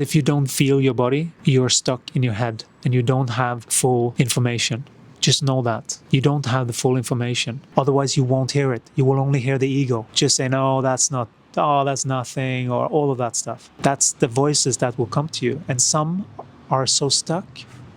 If you don't feel your body, you're stuck in your head and you don't have full information. Just know that. You don't have the full information. Otherwise, you won't hear it. You will only hear the ego. Just saying, oh, that's nothing, or all of that stuff. That's the voices that will come to you. And some are so stuck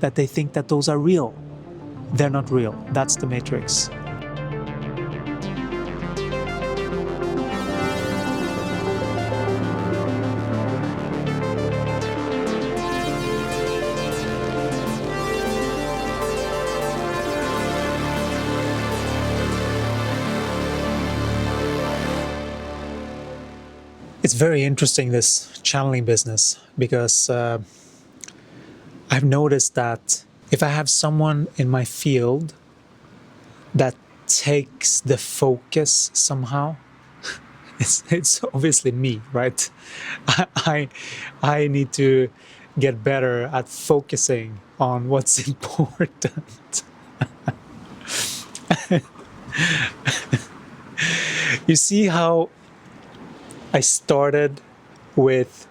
that they think that those are real. They're not real. That's the matrix. It's very interesting, this channeling business, because I've noticed that if I have someone in my field that takes the focus somehow, it's obviously me, right? I need to get better at focusing on what's important. You see how I started with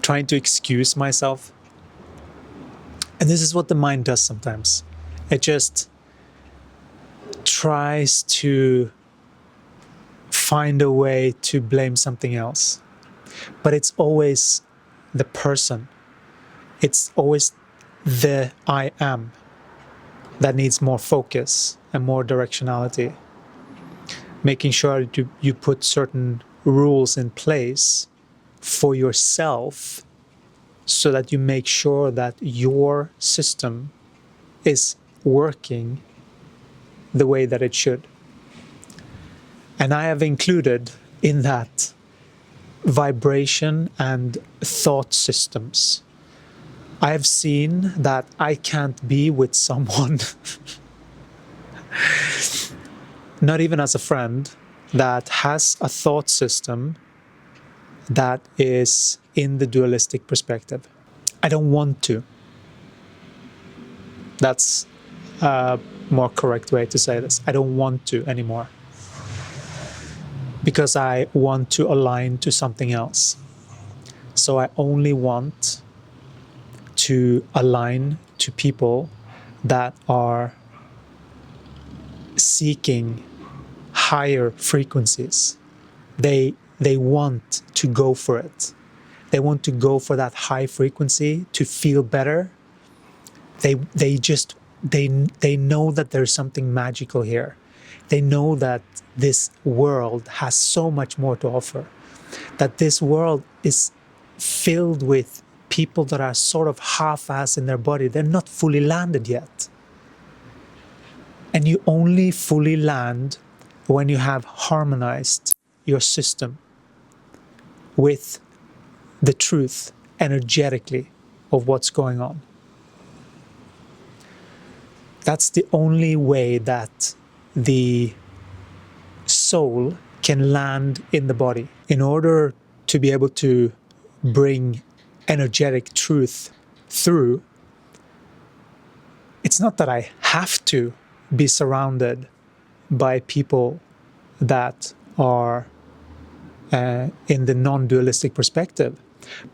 trying to excuse myself? And this is what the mind does sometimes. It just tries to find a way to blame something else. But it's always the person. It's always the I am that needs more focus and more directionality. Making sure that you put certain rules in place for yourself so that you make sure that your system is working the way that it should. And I have included in that vibration and thought systems. I have seen that I can't be with someone, not even as a friend, that has a thought system that is in the dualistic perspective. I don't want to. That's a more correct way to say this. I don't want to anymore. Because I want to align to something else. So I only want to align to people that are seeking higher frequencies. They want to go for it. They want to go for that high frequency to feel better. They know that there's something magical here. They know that this world has so much more to offer. That this world is filled with people that are sort of half-assed in their body. They're not fully landed yet. And you only fully land when you have harmonized your system with the truth energetically of what's going on. That's the only way that the soul can land in the body. In order to be able to bring energetic truth through, it's not that I have to be surrounded by people that are in the non-dualistic perspective,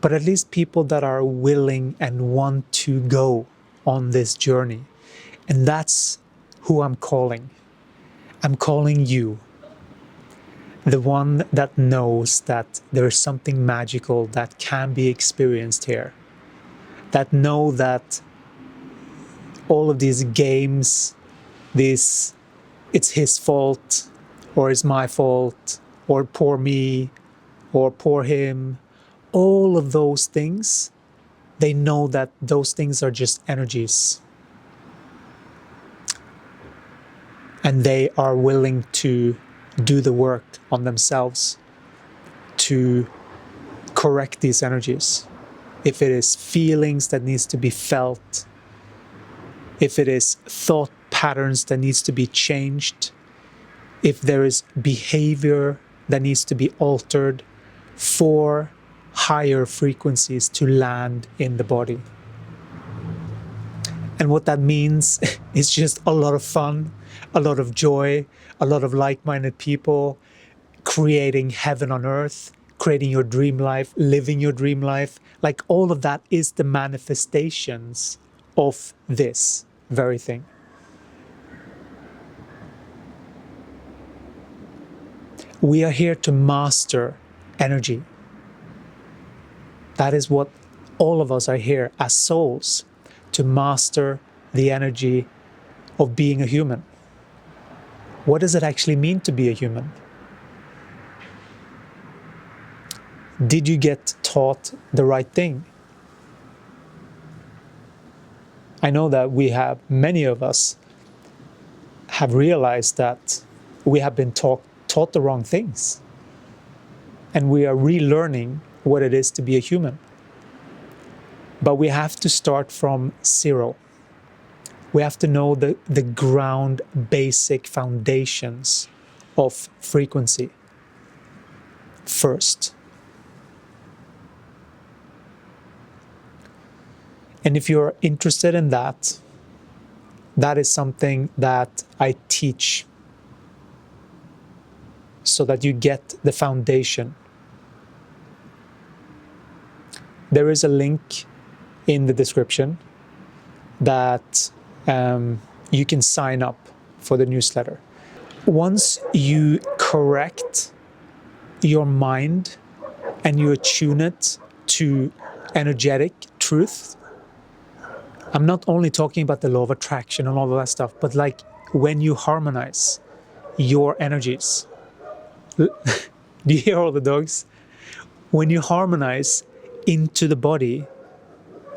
but at least people that are willing and want to go on this journey. And that's who I'm calling. I'm calling you, the one that knows that there is something magical that can be experienced here, that know that all of these games, it's his fault, or it's my fault, or poor me, or poor him, all of those things, they know that those things are just energies. And they are willing to do the work on themselves to correct these energies. If it is feelings that needs to be felt, if it is thought patterns that needs to be changed, if there is behavior that needs to be altered for higher frequencies to land in the body. And what that means is just a lot of fun, a lot of joy, a lot of like-minded people, creating heaven on earth, creating your dream life, living your dream life. Like all of that is the manifestations of this very thing. We are here to master energy. That is what all of us are here as souls, to master the energy of being a human. What does it actually mean to be a human? Did you get taught the right thing? I know that many of us have realized that we have been taught the wrong things. And we are relearning what it is to be a human. But we have to start from zero. We have to know the ground basic foundations of frequency first. And if you're interested in that, that is something that I teach so that you get the foundation. There is a link in the description that you can sign up for the newsletter. Once you correct your mind and you attune it to energetic truth, I'm not only talking about the law of attraction and all of that stuff, but like when you harmonize your energies. Do you hear all the dogs? When you harmonize into the body,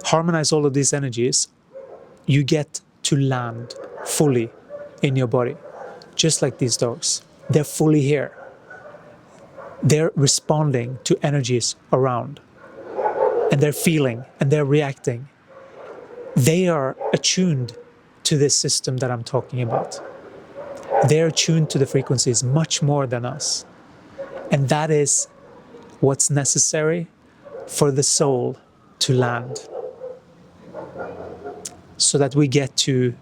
harmonize all of these energies, you get to land fully in your body. Just like these dogs. They're fully here. They're responding to energies around. And they're feeling and they're reacting. They are attuned to this system that I'm talking about. They're attuned to the frequencies much more than us. And that is what's necessary for the soul to land. So that we get to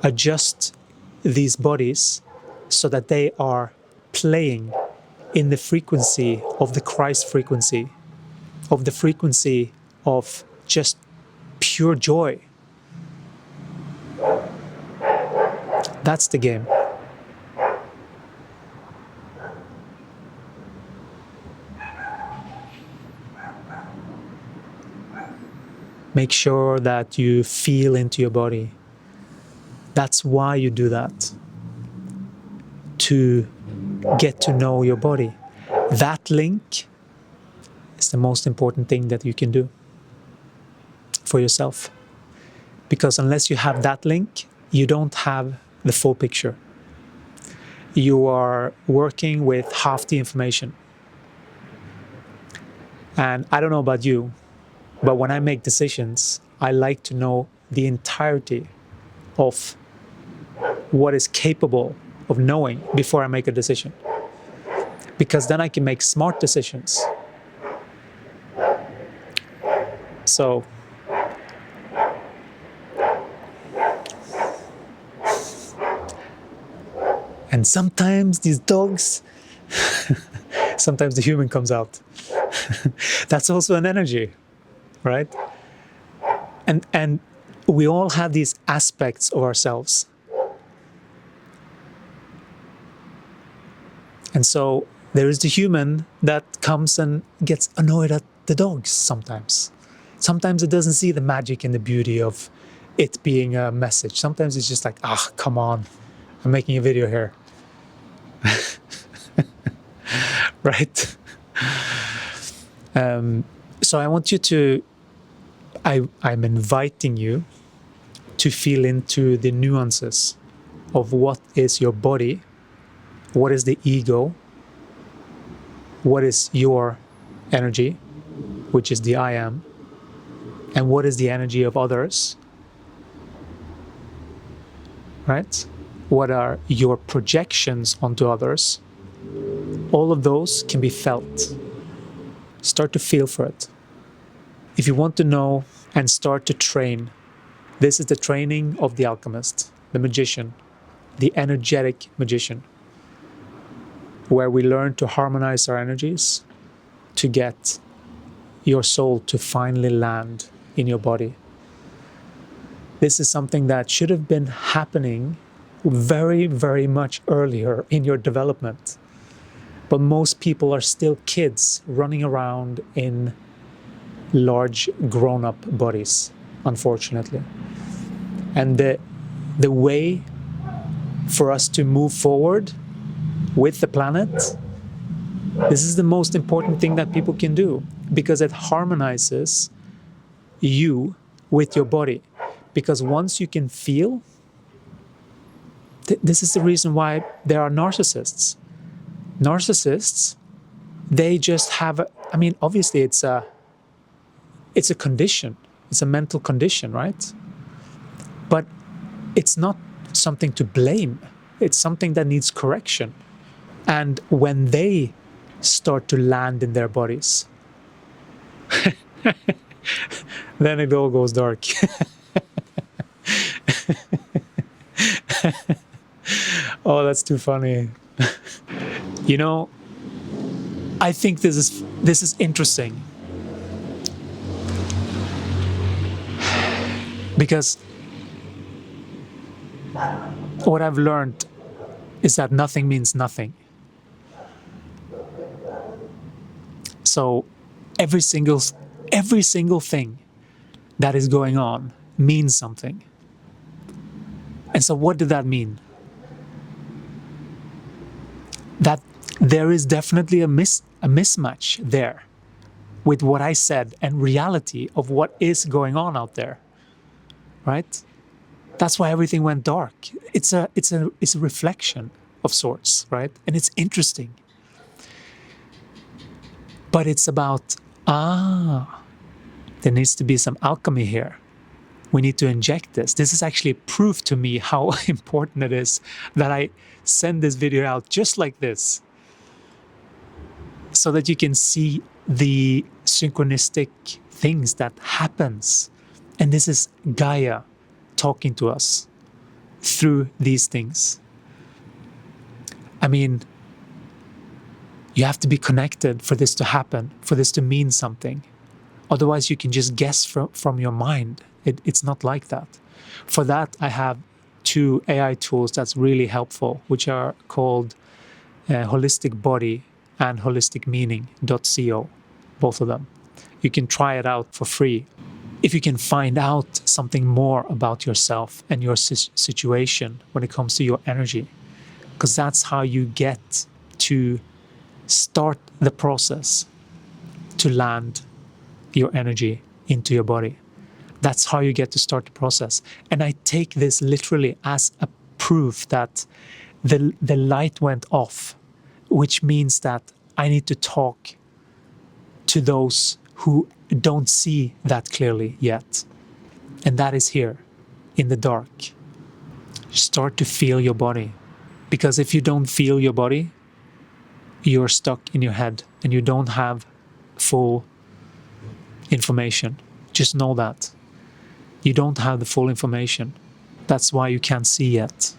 adjust these bodies so that they are playing in the frequency of the Christ frequency, of the frequency of just pure joy. That's the game. Make sure that you feel into your body. That's why you do that. To get to know your body. That link is the most important thing that you can do for yourself. Because unless you have that link, you don't have the full picture. You are working with half the information. And I don't know about you, but when I make decisions, I like to know the entirety of what is capable of knowing before I make a decision. Because then I can make smart decisions. So, and sometimes these dogs, sometimes the human comes out. That's also an energy, right? And we all have these aspects of ourselves. And so there is the human that comes and gets annoyed at the dogs sometimes. Sometimes it doesn't see the magic and the beauty of it being a message. Sometimes it's just like, come on, I'm making a video here. Right? So I want you to, I'm inviting you to feel into the nuances of what is your body, what is the ego, what is your energy, which is the I am, and what is the energy of others, right? What are your projections onto others? All of those can be felt. Start to feel for it. If you want to know and start to train, this is the training of the alchemist, the magician, the energetic magician, where we learn to harmonize our energies, to get your soul to finally land in your body. This is something that should have been happening very, very much earlier in your development. But most people are still kids running around in large grown-up bodies, unfortunately. And the way for us to move forward with the planet, this is the most important thing that people can do, because it harmonizes you with your body. Because once you can feel, this is the reason why there are narcissists. Narcissists, they just have, obviously it's a condition, it's a mental condition, right? But it's not something to blame. It's something that needs correction. And when they start to land in their bodies, then it all goes dark. Oh, that's too funny. You know, I think this is interesting. Because what I've learned is that nothing means nothing. So every single thing that is going on means something. And so what did that mean? That there is definitely a mismatch there with what I said and reality of what is going on out there, right? That's why everything went dark. It's a reflection of sorts, right? And it's interesting. But it's about, there needs to be some alchemy here. We need to inject this. This is actually proof to me how important it is that I send this video out just like this, so that you can see the synchronistic things that happens. And this is Gaia talking to us through these things. I mean, you have to be connected for this to happen, for this to mean something. Otherwise, you can just guess from your mind. It's not like that. For that, I have 2 AI tools that's really helpful, which are called Holistic Body and Holistic Meaning.co, both of them. You can try it out for free. If you can find out something more about yourself and your situation when it comes to your energy, because that's how you get to start the process to land your energy into your body. That's how you get to start the process. And I take this literally as a proof that the light went off, which means that I need to talk to those who don't see that clearly yet. And that is here, in the dark. Start to feel your body. Because if you don't feel your body, you're stuck in your head and you don't have full information. Just know that. You don't have the full information. That's why you can't see yet.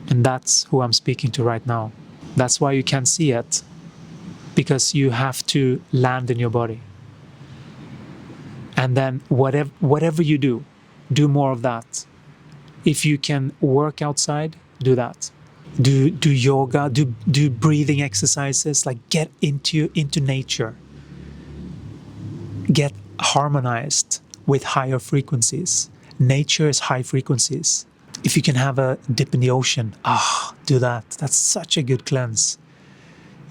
And that's who I'm speaking to right now. That's why you can't see it. Because you have to land in your body. And then whatever you do more of that. If you can work outside, do that. Do yoga, do breathing exercises, like get into nature. Get harmonized with higher frequencies. Nature is high frequencies. If you can have a dip in the ocean, do that. That's such a good cleanse.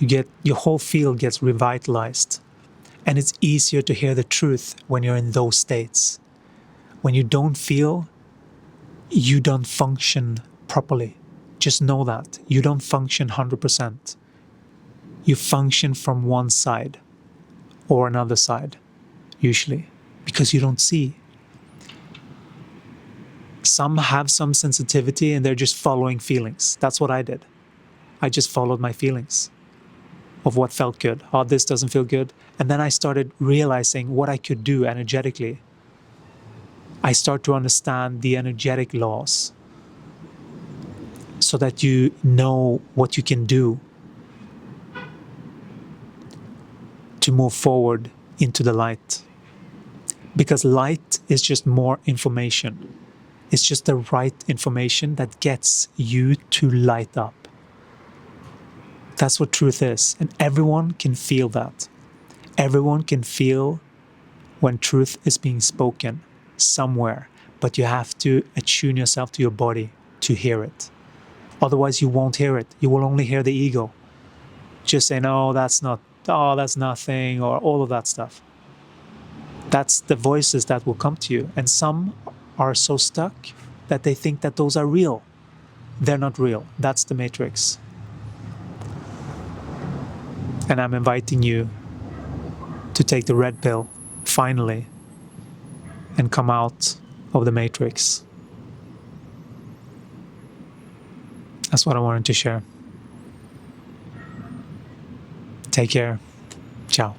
Your whole field gets revitalized. And it's easier to hear the truth when you're in those states. When you don't feel, you don't function properly. Just know that. You don't function 100%. You function from one side or another side, usually, because you don't see. Some have some sensitivity and they're just following feelings. That's what I did. I just followed my feelings of what felt good. Oh, this doesn't feel good. And then I started realizing what I could do energetically. I start to understand the energetic laws so that you know what you can do to move forward into the light. Because light is just more information. It's just the right information that gets you to light up. That's what truth is. And everyone can feel that. Everyone can feel when truth is being spoken somewhere. But you have to attune yourself to your body to hear it. Otherwise, you won't hear it. You will only hear the ego. Just saying, oh, that's nothing, or all of that stuff. That's the voices that will come to you. And some are so stuck that they think that those are real. They're not real. That's the matrix. And I'm inviting you to take the red pill, finally, and come out of the matrix. That's what I wanted to share. Take care. Ciao.